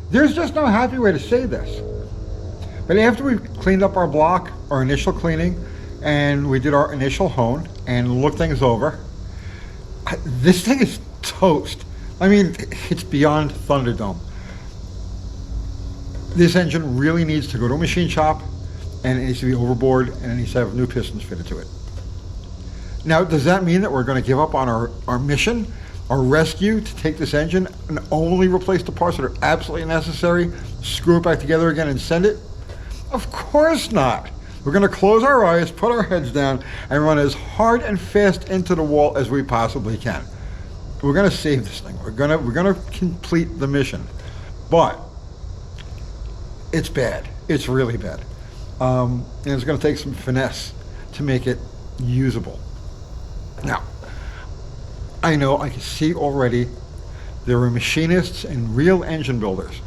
There's just no happy way to say this. But after we cleaned up our block, our initial cleaning, and we did our initial hone and looked things over, this thing is toast. I mean, it's beyond Thunderdome. This engine really needs to go to a machine shop, and it needs to be overboard, and it needs to have new pistons fitted to it. Now, does that mean that we're going to give up on our mission, our rescue, to take this engine and only replace the parts that are absolutely necessary, screw it back together again and send it? Of course not. We're going to close our eyes, put our heads down, and run as hard and fast into the wall as we possibly can. We're going to save this thing. We're going to complete the mission. But it's bad. It's really bad. And it's going to take some finesse to make it usable. Now, I know, I can see already there are machinists and real engine builders.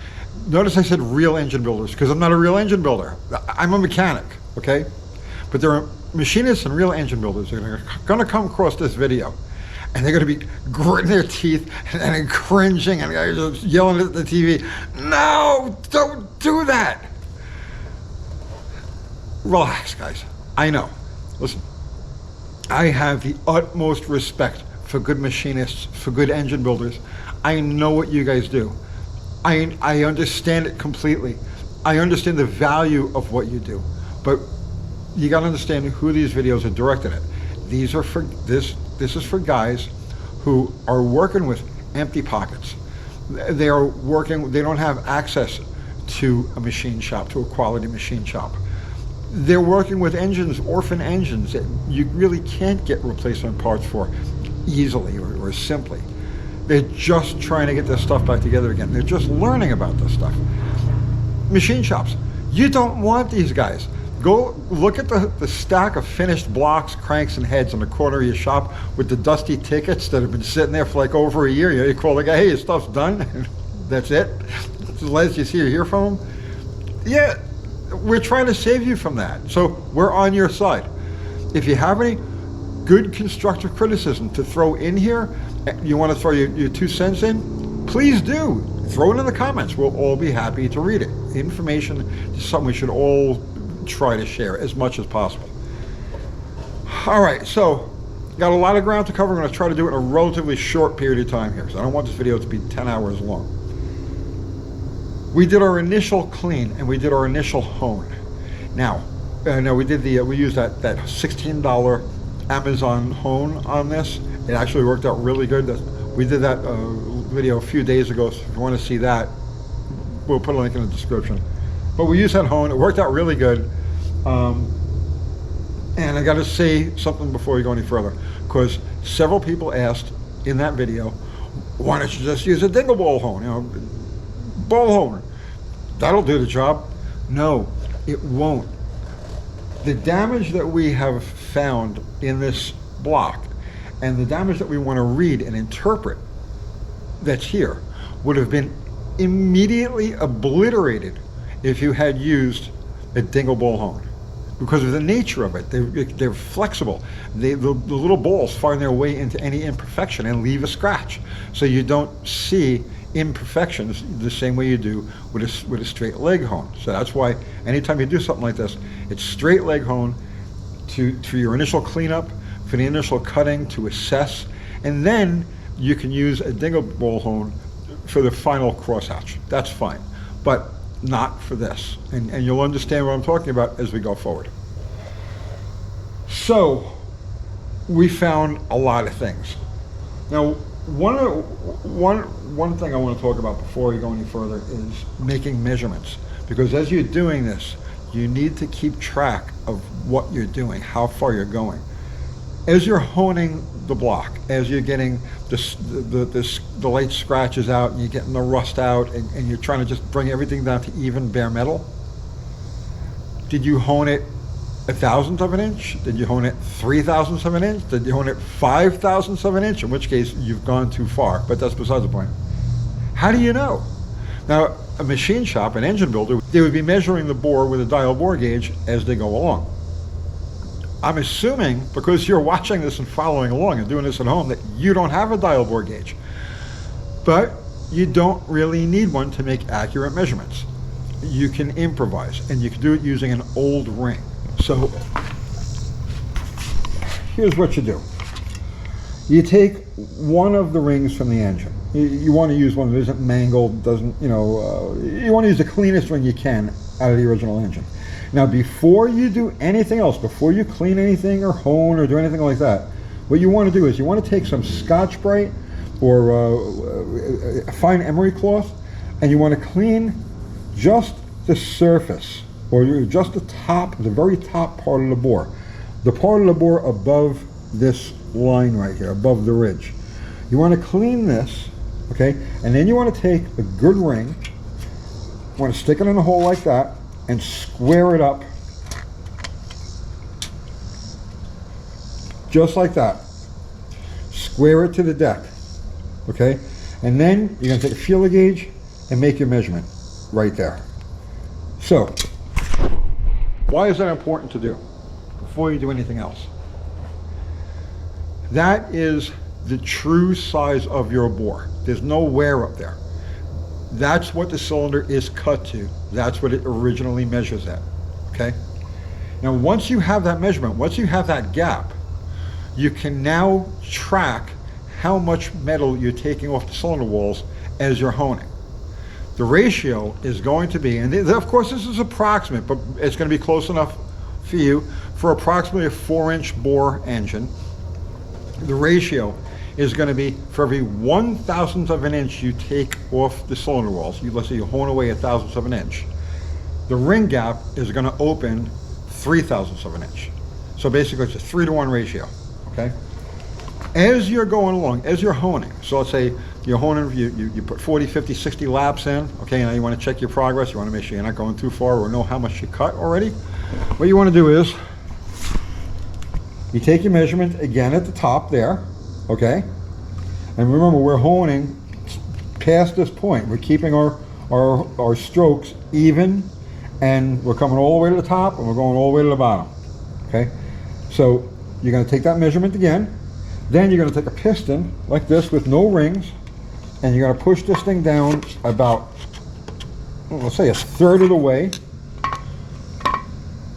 Notice I said real engine builders because I'm not a real engine builder. I'm a mechanic, okay? But there are machinists and real engine builders that are going to come across this video, and they're going to be gritting their teeth and cringing and just yelling at the TV, "No, don't do that." Relax, guys. I know. Listen, I have the utmost respect for good machinists, for good engine builders. I know what you guys do. I understand it completely. I understand the value of what you do. But you got to understand who these videos are directed at. These are for this is for guys who are working with empty pockets. They don't have access to a machine shop, to a quality machine shop. They're working with engines, orphan engines that you really can't get replacement parts for easily or simply. They're just trying to get this stuff back together again. They're just learning about this stuff. Machine shops, you don't want these guys. Go look at the stack of finished blocks, cranks, and heads in the corner of your shop with the dusty tickets that have been sitting there for like over a year. You call the guy, "Hey, your stuff's done." That's it. As last you see or hear from him. Yeah, we're trying to save you from that. So we're on your side. If you have any good constructive criticism to throw in here, you want to throw your 2 cents in, please do. Throw it in the comments. We'll all be happy to read it. Information is something we should all try to share as much as possible. All right, so got a lot of ground to cover. I'm going to try to do it in a relatively short period of time here because I don't want this video to be 10 hours long. We did our initial clean and we did our initial hone. Now, we used that $16 Amazon hone on this. It actually worked out really good. We did that video a few days ago, so if you want to see that, we'll put a link in the description. But we used that hone. It worked out really good. And I got to say something before we go any further, because several people asked in that video, "Why don't you just use a dingle ball hone? Ball hone. That'll do the job." No, it won't. The damage that we have found in this block and the damage that we want to read and interpret that's here would have been immediately obliterated if you had used a dingle ball hone, because of the nature of it. They're flexible. The little balls find their way into any imperfection and leave a scratch, so you don't see imperfections the same way you do with a straight leg hone. So that's why anytime you do something like this, it's straight leg hone to your initial cleanup, for the initial cutting, to assess, and then you can use a dingle ball hone for the final crosshatch. That's fine, but not for this. And you'll understand what I'm talking about as we go forward. So we found a lot of things. Now, one thing I want to talk about before we go any further is making measurements, because as you're doing this, you need to keep track of what you're doing, how far you're going. As you're honing the block, as you're getting the light scratches out and you're getting the rust out, and you're trying to just bring everything down to even bare metal, did you hone it 1/1000th of an inch? Did you hone it 3/1000ths of an inch? Did you hone it 5/1000ths of an inch? In which case you've gone too far, but that's besides the point. How do you know? Now, a machine shop, an engine builder, they would be measuring the bore with a dial bore gauge as they go along. I'm assuming, because you're watching this and following along and doing this at home, that you don't have a dial bore gauge. But you don't really need one to make accurate measurements. You can improvise, and you can do it using an old ring. So here's what you do. You take one of the rings from the engine. You want to use one that isn't mangled, doesn't, you want to use the cleanest ring you can out of the original engine. Now, before you do anything else, before you clean anything or hone or do anything like that, what you want to do is you want to take some Scotch-Brite or fine emery cloth, and you want to clean just the surface, or just the top, the very top part of the bore. The part of the bore above this line right here, above the ridge. You want to clean this, okay? And then you want to take a good ring, you want to stick it in a hole like that, and square it up just like that. Square it to the deck, okay? And then you're going to take a feeler gauge and make your measurement right there. So, why is that important to do before you do anything else? That is the true size of your bore. There's no wear up there. That's what the cylinder is cut to. That's what it originally measures at, okay? Now, once you have that measurement, once you have that gap, you can now track how much metal you're taking off the cylinder walls as you're honing. The ratio is going to be, and of course this is approximate, but it's going to be close enough for you, for approximately a 4-inch bore engine. The ratio is going to be for every 1/1000th of an inch you take off the cylinder walls. Let's say you hone away 1/1000th of an inch. The ring gap is going to open 3/1000ths of an inch. So basically it's a 3-to-1 ratio, okay? As you're going along, as you're honing, so let's say you're honing, you put 40, 50, 60 laps in, okay, now you want to check your progress, you want to make sure you're not going too far or know how much you cut already. What you want to do is, you take your measurement again at the top there, okay? And remember, we're honing past this point. We're keeping our strokes even, and we're coming all the way to the top, and we're going all the way to the bottom, okay? So you're going to take that measurement again. Then you're going to take a piston like this with no rings, and you're going to push this thing down about, let's say, 1/3 of the way.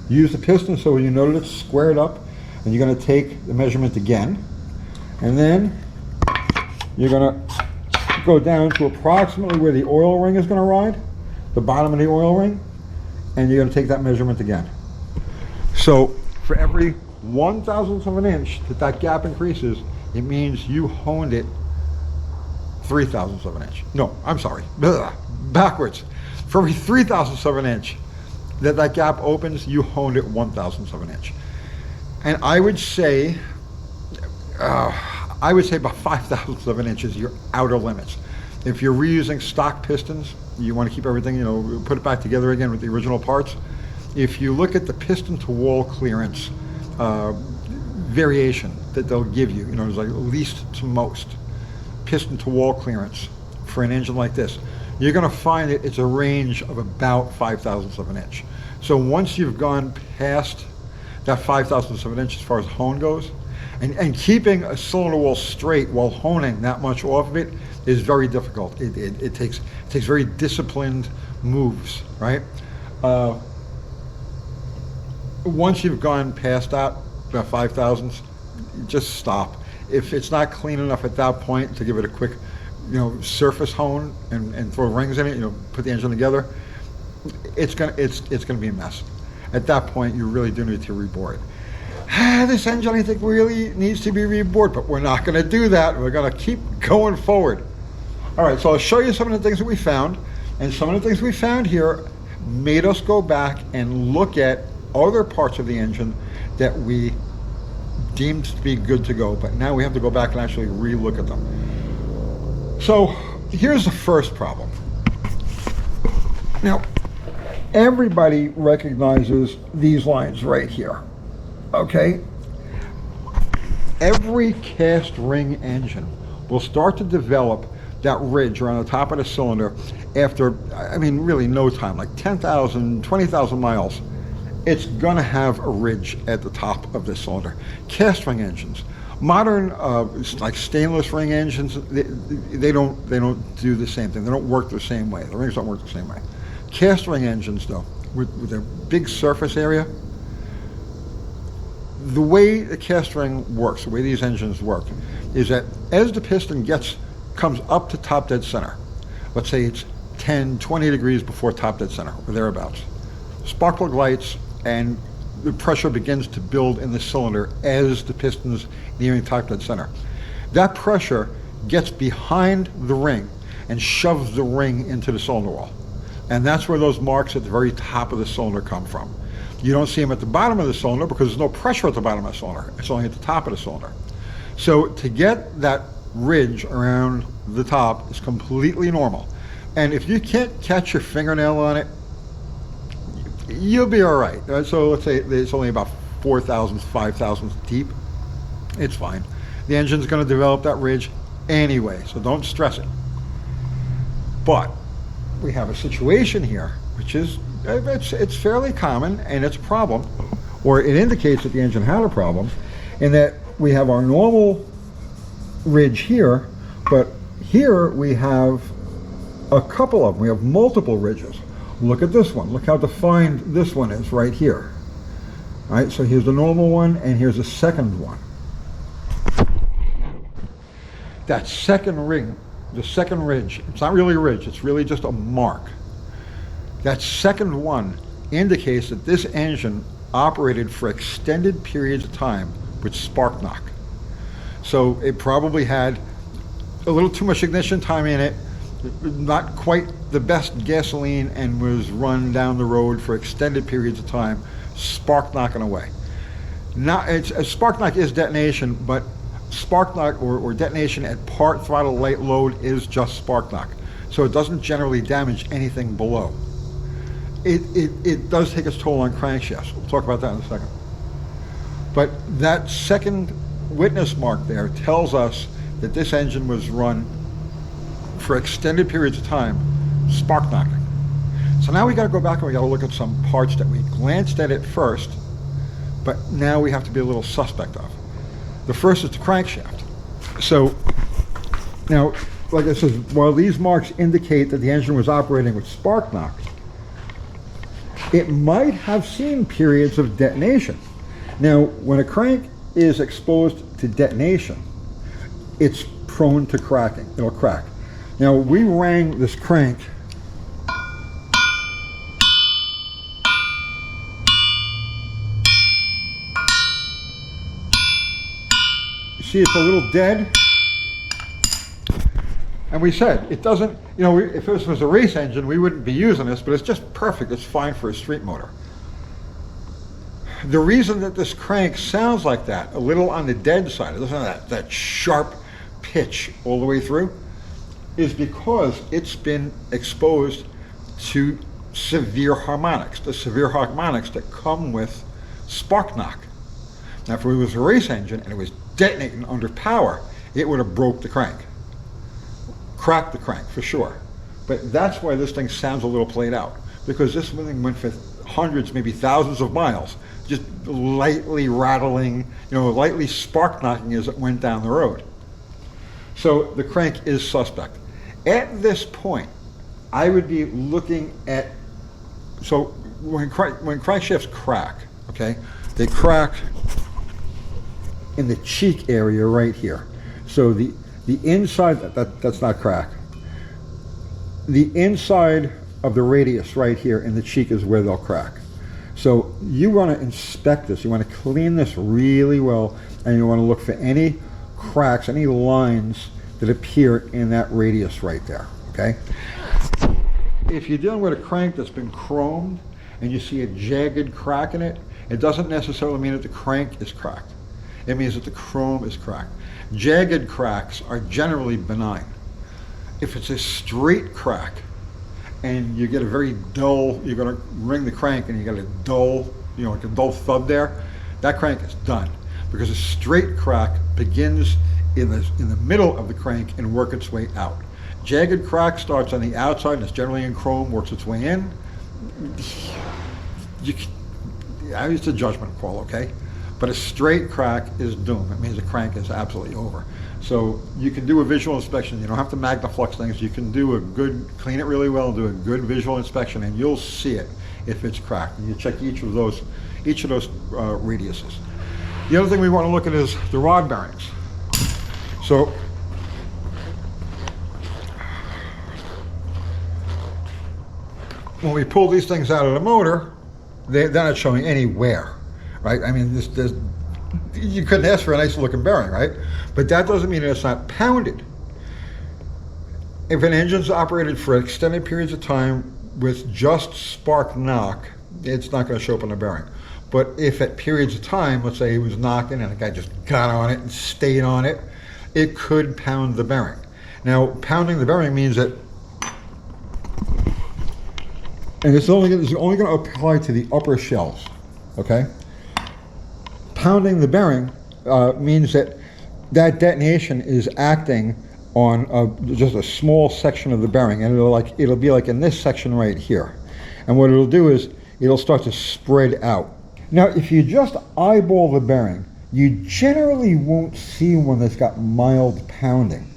Use the piston so you know that it's squared up, and you're going to take the measurement again, and then you're going to go down to approximately where the oil ring is going to ride, the bottom of the oil ring, and you're going to take that measurement again. So for every 1/1000th of an inch that gap increases, it means you honed it 3/1000ths of an inch. No, I'm sorry, backwards. For every 3/1000ths of an inch that gap opens, you honed it 1/1000th of an inch. And I would say about 5/1000ths of an inch is your outer limits. If you're reusing stock pistons, you want to keep everything, put it back together again with the original parts. If you look at the piston to wall clearance variation that they'll give you, it's like least to most piston to wall clearance for an engine like this, you're going to find that it's a range of about 5/1000ths of an inch. So once you've gone past that 5/1000ths of an inch as far as hone goes, and keeping a cylinder wall straight while honing that much off of it is very difficult. It takes very disciplined moves, right? Once you've gone past that, about 5/1000ths, just stop. If it's not clean enough at that point to give it a quick, surface hone and throw rings in it, put the engine together, it's gonna be a mess. At that point, you really do need to rebore it. This engine, I think, really needs to be rebored, but we're not going to do that. We're going to keep going forward. All right, so I'll show you some of the things that we found, and some of the things we found here made us go back and look at other parts of the engine that we deemed to be good to go, but now we have to go back and actually re-look at them. So here's the first problem. Now, everybody recognizes these lines right here, okay? Every cast ring engine will start to develop that ridge around the top of the cylinder after, really no time, like 10,000, 20,000 miles. It's gonna have a ridge at the top of the cylinder. Cast ring engines Modern, like stainless ring engines, they don't do the same thing. They don't work the same way. The rings don't work the same way. Cast ring engines, though, with a big surface area, the way the cast ring works, the way these engines work, is that as the piston comes up to top dead center, let's say it's 10, 20 degrees before top dead center, or thereabouts, spark plug lights and the pressure begins to build in the cylinder as the piston's nearing top dead center. That pressure gets behind the ring and shoves the ring into the cylinder wall. And that's where those marks at the very top of the cylinder come from. You don't see them at the bottom of the cylinder because there's no pressure at the bottom of the cylinder. It's only at the top of the cylinder. So to get that ridge around the top is completely normal. And if you can't catch your fingernail on it, you'll be all right. So let's say it's only about 4 thousandths, 5 thousandths deep. It's fine. The engine's going to develop that ridge anyway, so don't stress it. But we have a situation here, which is, it's fairly common, and it's a problem, or it indicates that the engine had a problem, in that we have our normal ridge here, but here we have a couple of them. We have multiple ridges. Look at this one. Look how defined this one is right here. All right, so here's the normal one, and here's the second one. That second ring, the second ridge, it's not really a ridge, it's really just a mark. That second one indicates that this engine operated for extended periods of time with spark knock. So it probably had a little too much ignition time in it, not quite the best gasoline, and was run down the road for extended periods of time, spark knocking away. Now, spark knock is detonation, but spark knock or detonation at part throttle light load is just spark knock. So it doesn't generally damage anything below. It does take its toll on crankshafts. We'll talk about that in a second. But that second witness mark there tells us that this engine was run for extended periods of time, spark knocking. So now we got to go back and we got to look at some parts that we glanced at first, but now we have to be a little suspect of. The first is the crankshaft. So now, like I said, while these marks indicate that the engine was operating with spark knock, it might have seen periods of detonation. Now, when a crank is exposed to detonation, it's prone to cracking. It'll crack. Now, we rang this crank see, it's a little dead. And we said, it doesn't, you know, if this was a race engine, we wouldn't be using this, but it's just perfect. It's fine for a street motor. The reason that this crank sounds like that, a little on the dead side, it doesn't have that sharp pitch all the way through, is because it's been exposed to severe harmonics, the severe harmonics that come with spark knock. Now, if it was a race engine and it was detonating under power, it would have broke the crank. Cracked the crank, for sure. But that's why this thing sounds a little played out, because this thing went for hundreds, maybe thousands of miles, just lightly rattling, you know, lightly spark knocking as it went down the road. So the crank is suspect. At this point, I would be looking at, so when crankshafts crack, okay, they crack in the cheek area right here. So the inside, that's not crack. The inside of the radius right here in the cheek is where they'll crack. So you want to inspect this. You want to clean this really well, and you want to look for any cracks, any lines that appear in that radius right there, okay? If you're dealing with a crank that's been chromed and you see a jagged crack in it, it doesn't necessarily mean that the crank is cracked. It means that the chrome is cracked. Jagged cracks are generally benign. If it's a straight crack and you get a very dull, you're going to ring the crank and you get a dull, you know, like a dull thud there, that crank is done. Because a straight crack begins in the middle of the crank and work its way out. Jagged crack starts on the outside and it's generally in chrome, works its way in. It's a judgment call, okay? But a straight crack is doom. It means the crank is absolutely over. So you can do a visual inspection. You don't have to magnaflux things. You can do a good, clean it really well, do a good visual inspection, and you'll see it if it's cracked. And you check each of those radiuses. The other thing we want to look at is the rod bearings. So when we pull these things out of the motor, they're not showing any wear, right? I mean, you couldn't ask for a nice looking bearing, right? But that doesn't mean that it's not pounded. If an engine's operated for extended periods of time with just spark knock, it's not going to show up on the bearing. But if at periods of time, let's say he was knocking and the guy just got on it and stayed on it, it could pound the bearing. Now, pounding the bearing means that, and it's only going to apply to the upper shells, okay? Pounding the bearing means that detonation is acting on just a small section of the bearing, and it'll be like in this section right here. And what it'll do is it'll start to spread out. Now, if you just eyeball the bearing, you generally won't see one that's got mild pounding.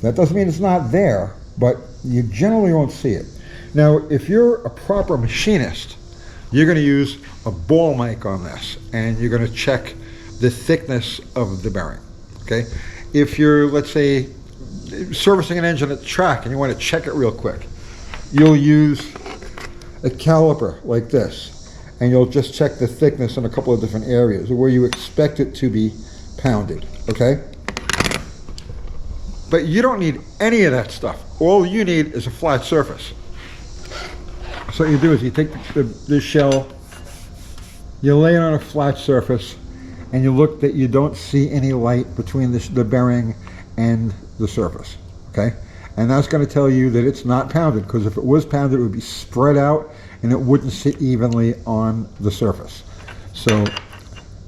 That doesn't mean it's not there, but you generally won't see it. Now, if you're a proper machinist, you're going to use a ball mic on this, and you're going to check the thickness of the bearing, okay? If you're, let's say, servicing an engine at the track and you want to check it real quick, you'll use a caliper like this, and you'll just check the thickness in a couple of different areas where you expect it to be pounded, okay? But you don't need any of that stuff. All you need is a flat surface. So what you do is you take the shell, you lay it on a flat surface, and you look that you don't see any light between the bearing and the surface, okay? And that's going to tell you that it's not pounded, because if it was pounded, it would be spread out and it wouldn't sit evenly on the surface. So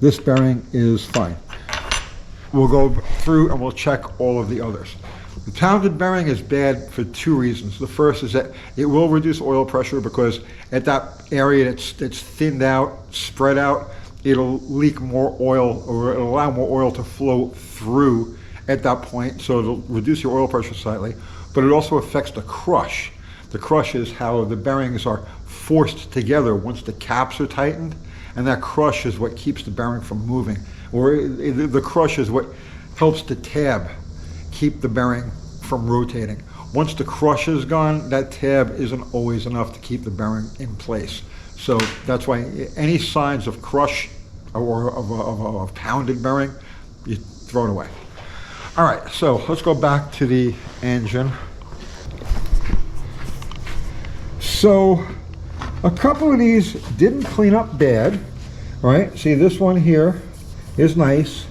this bearing is fine. We'll go through and we'll check all of the others. The pounded bearing is bad for two reasons. The first is that it will reduce oil pressure, because at that area that's thinned out, spread out, it'll leak more oil, or it'll allow more oil to flow through at that point, so it'll reduce your oil pressure slightly. But it also affects the crush. The crush is how the bearings are forced together once the caps are tightened, and that crush is what keeps the bearing from moving. Or the crush is what helps the tab keep the bearing from rotating. Once the crush is gone, that tab isn't always enough to keep the bearing in place. So that's why any signs of crush or of pounded bearing, you throw it away. All right, so let's go back to the engine. So a couple of these didn't clean up bad, all right? See, this one here is nice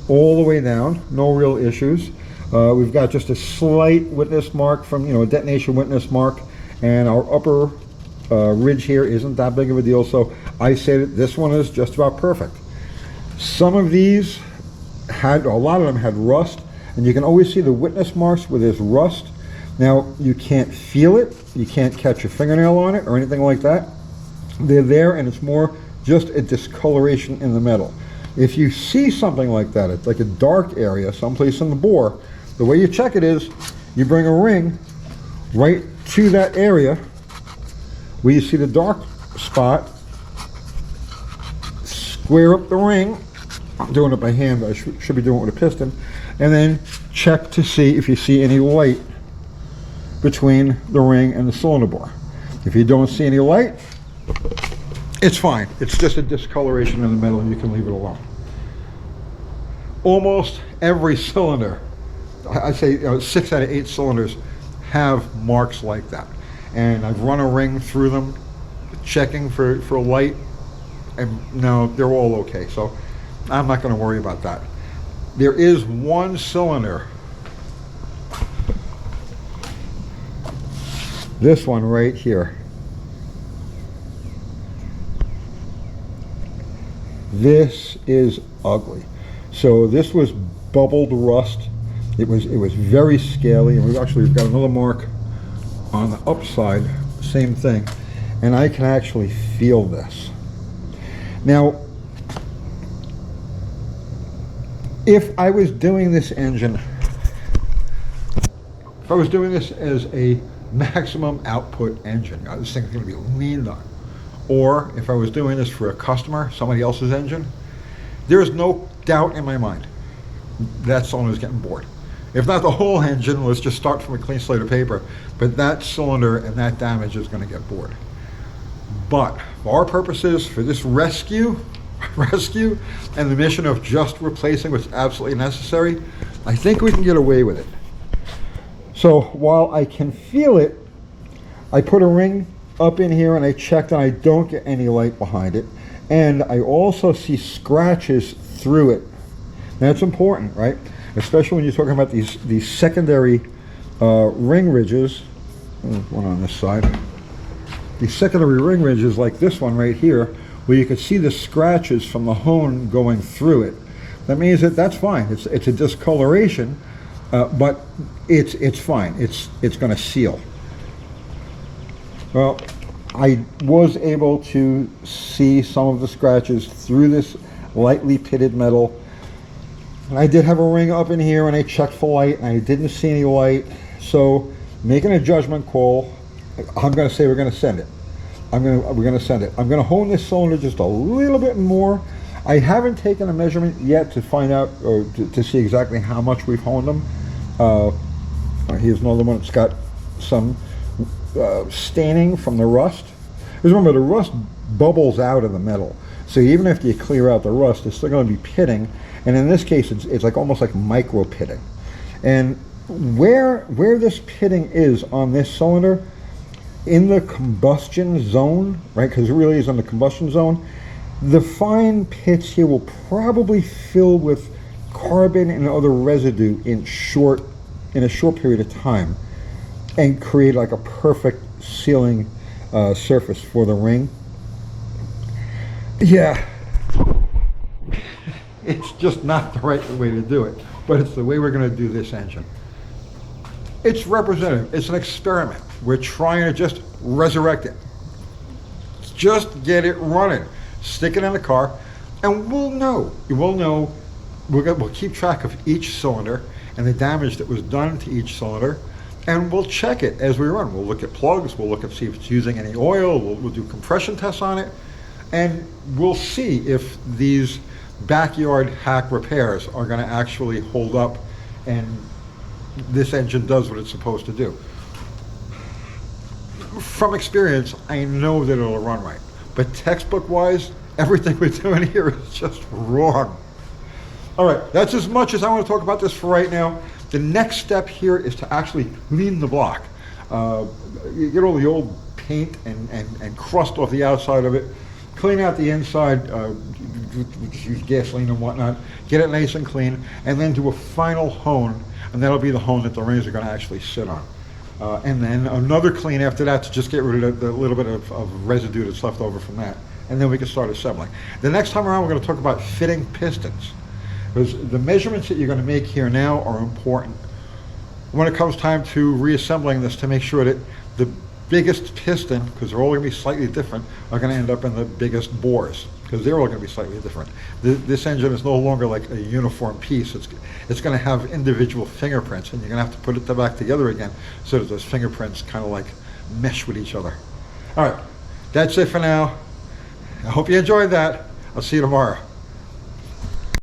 all the way down, no real issues. We've got just a slight witness mark from, a detonation witness mark, and our upper ridge here isn't that big of a deal, so I say that this one is just about perfect. Some of these a lot of them had rust, and you can always see the witness marks where there's rust. Now, you can't feel it, you can't catch your fingernail on it or anything like that. They're there, and it's more just a discoloration in the metal. If you see something like that, it's like a dark area someplace in the bore, the way you check it is you bring a ring right to that area where you see the dark spot, square up the ring. I'm doing it by hand, but I should be doing it with a piston, and then check to see if you see any light between the ring and the cylinder bore. If you don't see any light, it's fine. It's just a discoloration in the metal, and you can leave it alone. Almost every cylinder, I'd say 6 out of 8 cylinders have marks like that. And I've run a ring through them, checking for light, and no, they're all okay. So I'm not going to worry about that. There is one cylinder, this one right here. This is ugly. So this was bubbled rust. It was very scaly, and we've got another mark on the upside, same thing, and I can actually feel this. Now, If I was doing this engine, if I was doing this as a maximum output engine, this thing's going to be leaned on, or if I was doing this for a customer, somebody else's engine, there's no doubt in my mind that cylinder is getting bored. If not the whole engine, let's just start from a clean slate of paper, but that cylinder and that damage is going to get bored. But for our purposes, for this rescue and the mission of just replacing what's absolutely necessary, I think we can get away with it. So while I can feel it, I put a ring up in here and I checked and I don't get any light behind it. And I also see scratches through it. That's important, right? Especially when you're talking about these secondary ring ridges. One on this side. These secondary ring ridges like this one right here, where you can see the scratches from the hone going through it. That means that that's fine. It's a discoloration, but it's fine. It's going to seal. Well, I was able to see some of the scratches through this lightly pitted metal. And I did have a ring up in here and I checked for light and I didn't see any light. So making a judgment call, I'm going to say we're going to send it. We're going to send it. I'm going to hone this cylinder just a little bit more. I haven't taken a measurement yet to find out or to see exactly how much we've honed them. Here's another one that's got some staining from the rust. Because remember, the rust bubbles out of the metal. So even if you clear out the rust, it's still going to be pitting. And in this case, it's like almost like micro pitting. And where this pitting is on this cylinder, in the combustion zone, right, because it really is in the combustion zone, the fine pits here will probably fill with carbon and other residue in a short period of time and create like a perfect sealing surface for the ring. Yeah, it's just not the right way to do it, but it's the way we're going to do this engine. It's representative. It's an experiment. We're trying to just resurrect it. Just get it running. Stick it in the car, and we'll know. We'll know. We'll keep track of each cylinder and the damage that was done to each cylinder, and we'll check it as we run. We'll look at plugs. We'll look at see if it's using any oil. We'll do compression tests on it, and we'll see if these backyard hack repairs are going to actually hold up and this engine does what it's supposed to do. From experience, I know that it'll run right, but textbook-wise, everything we're doing here is just wrong. All right, that's as much as I want to talk about this for right now. The next step here is to actually clean the block. You get all the old paint and crust off the outside of it, clean out the inside, use gasoline and whatnot, get it nice and clean, and then do a final hone, and that'll be the hone that the rings are going to actually sit on. And then another clean after that to just get rid of the little bit of residue that's left over from that. And then we can start assembling. The next time around, we're going to talk about fitting pistons. Because the measurements that you're going to make here now are important when it comes time to reassembling this, to make sure that the biggest piston, because they're all going to be slightly different, are going to end up in the biggest bores, because they're all going to be slightly different. This engine is no longer like a uniform piece. It's going to have individual fingerprints, and you're going to have to put it back together again so that those fingerprints kind of like mesh with each other. All right, that's it for now. I hope you enjoyed that. I'll see you tomorrow.